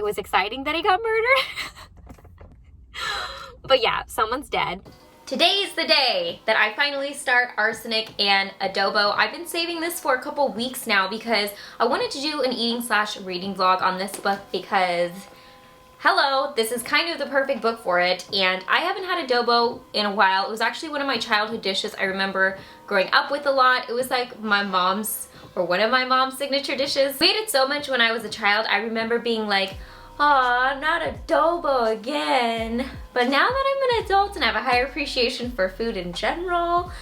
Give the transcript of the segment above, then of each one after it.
it was exciting that he got murdered. But yeah, someone's dead. Today's the day that I finally start Arsenic and Adobo. I've been saving this for a couple weeks now because I wanted to do an eating/reading vlog on this book because, hello, this is kind of the perfect book for it, and I haven't had adobo in a while. It was actually one of my childhood dishes I remember growing up with a lot. It was like my mom's, or one of my mom's signature dishes. We ate it so much when I was a child, I remember being like, aw, not adobo again. But now that I'm an adult and have a higher appreciation for food in general,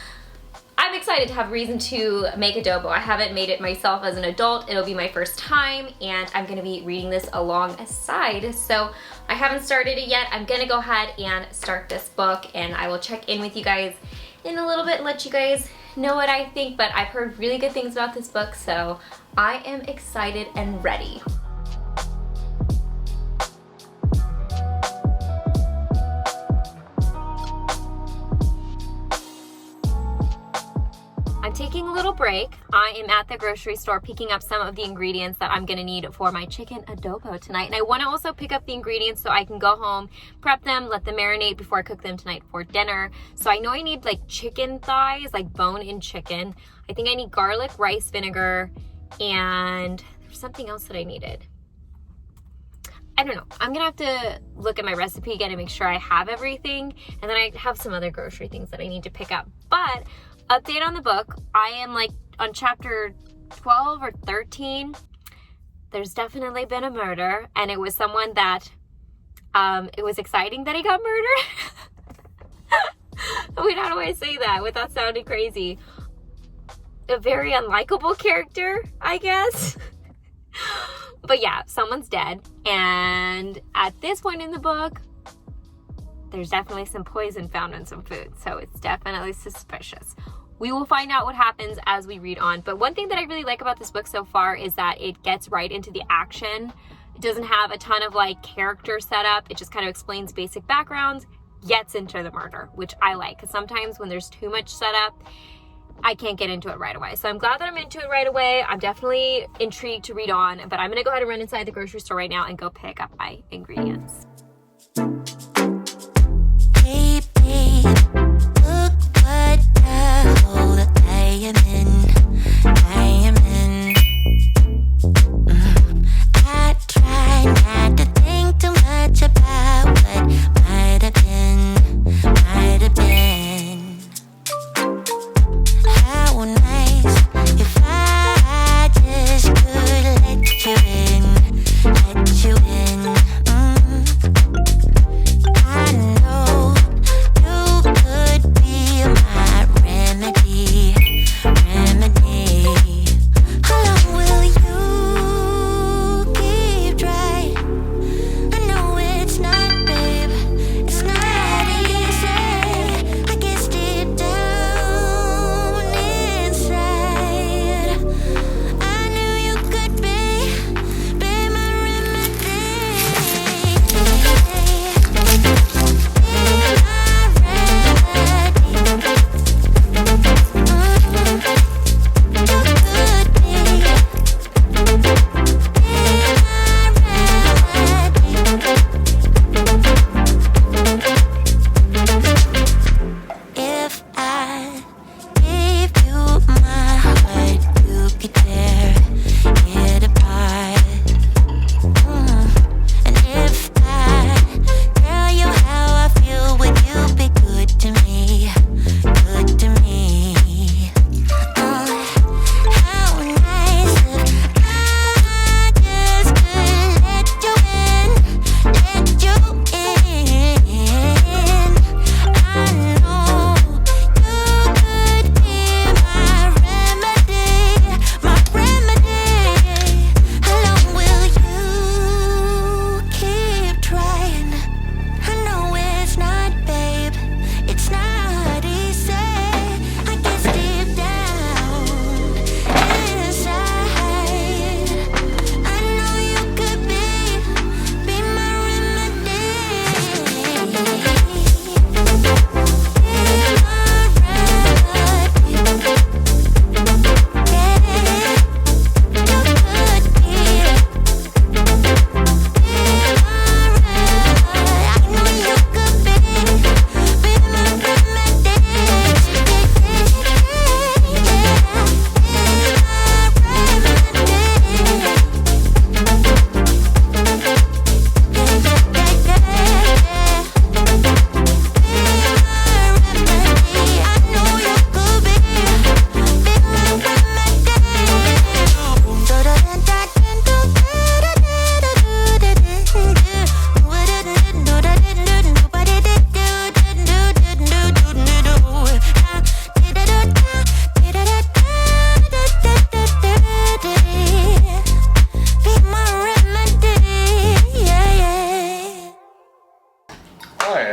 I'm excited to have a reason to make adobo. I haven't made it myself as an adult. It'll be my first time, and I'm gonna be reading this alongside. So I haven't started it yet. I'm gonna go ahead and start this book, and I will check in with you guys in a little bit, let you guys know what I think, but I've heard really good things about this book, so I am excited and ready. I'm taking a little break. I am at the grocery store picking up some of the ingredients that I'm gonna need for my chicken adobo tonight. And I wanna also pick up the ingredients so I can go home, prep them, let them marinate before I cook them tonight for dinner. So I know I need like chicken thighs, like bone-in chicken. I think I need garlic rice vinegar, and there's something else that I needed. I don't know. I'm gonna have to look at my recipe again and make sure I have everything. And then I have some other grocery things that I need to pick up. But update on the book, I am like on chapter 12 or 13. There's definitely been a murder, and it was someone that, it was exciting that he got murdered. Wait, how do I say that without sounding crazy? A very unlikable character, I guess. But yeah, someone's dead, and at this point in the book, there's definitely some poison found in some food, so it's definitely suspicious. We will find out what happens as we read on. But one thing that I really like about this book so far is that it gets right into the action. It doesn't have a ton of like character setup. It just kind of explains basic backgrounds, gets into the murder, which I like, because sometimes when there's too much setup, I can't get into it right away. So I'm glad that I'm into it right away. I'm definitely intrigued to read on, but I'm gonna go ahead and run inside the grocery store right now and go pick up my ingredients.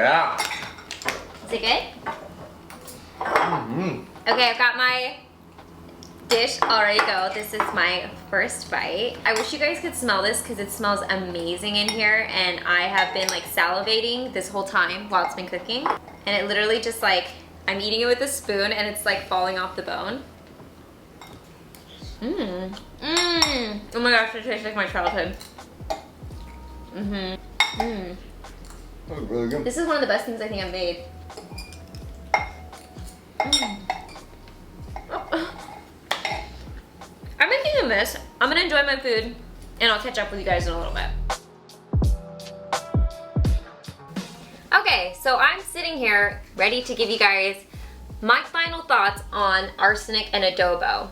Yeah. Is it good? Mm-hmm. Okay, I've got my dish all ready to go. This is my first bite. I wish you guys could smell this because it smells amazing in here, and I have been like salivating this whole time while it's been cooking. And it literally just like, I'm eating it with a spoon and it's like falling off the bone. Mmm. Mmm. Oh my gosh, it tastes like my childhood. Mm-hmm. Mmm. That was really good. This is one of the best things I think I've made. Mm. I'm making a mess. I'm gonna enjoy my food and I'll catch up with you guys in a little bit. Okay, so I'm sitting here ready to give you guys my final thoughts on Arsenic and Adobo.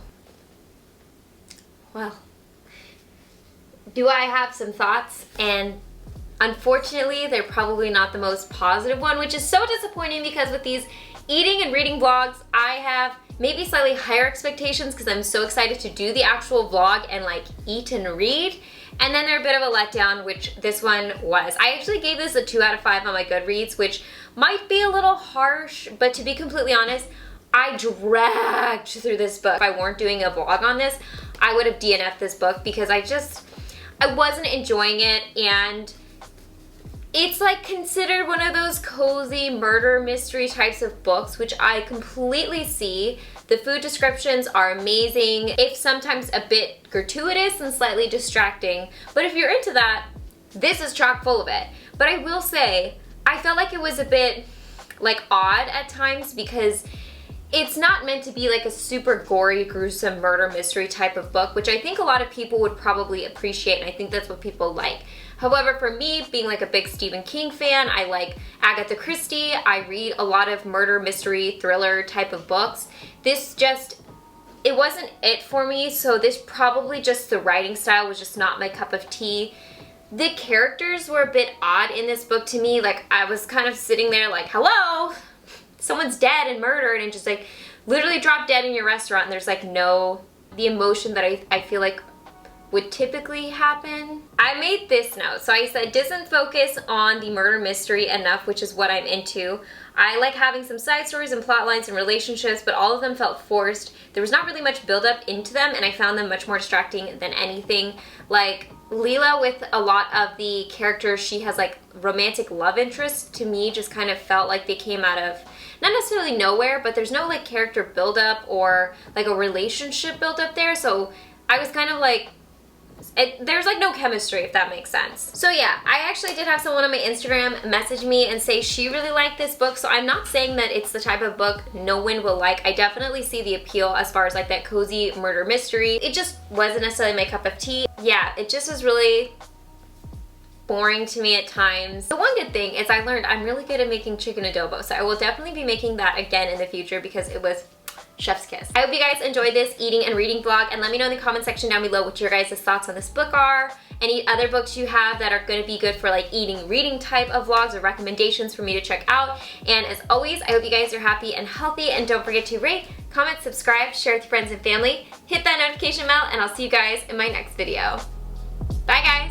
Well, do I have some thoughts? And unfortunately, they're probably not the most positive one, which is so disappointing because with these eating and reading vlogs, I have maybe slightly higher expectations because I'm so excited to do the actual vlog and like eat and read. And then they're a bit of a letdown, which this one was. I actually gave this a 2 out of 5 on my Goodreads, which might be a little harsh, but to be completely honest, I dragged through this book. If I weren't doing a vlog on this, I would have DNF'd this book because I wasn't enjoying it, and it's like considered one of those cozy murder mystery types of books, which I completely see. The food descriptions are amazing, if sometimes a bit gratuitous and slightly distracting, but if you're into that, this is chock full of it. But I will say, I felt like it was a bit like odd at times because it's not meant to be like a super gory, gruesome murder mystery type of book, which I think a lot of people would probably appreciate, and I think that's what people like. However, for me, being like a big Stephen King fan, I like Agatha Christie, I read a lot of murder, mystery, thriller type of books. This just, it wasn't it for me, so this probably just, the writing style was just not my cup of tea. The characters were a bit odd in this book to me, like I was kind of sitting there like, hello? Someone's dead and murdered and just like literally dropped dead in your restaurant, and there's like the emotion that I feel like would typically happen. I made this note. So I said, doesn't focus on the murder mystery enough, which is what I'm into. I like having some side stories and plot lines and relationships, but all of them felt forced. There was not really much build up into them, and I found them much more distracting than anything. Like Leela, with a lot of the characters, she has like romantic love interests, to me just kind of felt like they came out of not necessarily nowhere, but there's no like character build up or like a relationship build up there. So I was kind of like, there's like no chemistry, if that makes sense. So yeah, I actually did have someone on my Instagram message me and say she really liked this book, so I'm not saying that it's the type of book no one will like. I definitely see the appeal as far as like that cozy murder mystery. It just wasn't necessarily my cup of tea. Yeah, it just was really boring to me at times. The one good thing is I learned I'm really good at making chicken adobo, so I will definitely be making that again in the future because it was chef's kiss. I hope you guys enjoyed this eating and reading vlog, and let me know in the comment section down below what your guys' thoughts on this book are. Any other books you have that are going to be good for like eating, reading type of vlogs, or recommendations for me to check out. And as always, I hope you guys are happy and healthy, and don't forget to rate, comment, subscribe, share with your friends and family, hit that notification bell, and I'll see you guys in my next video. Bye guys!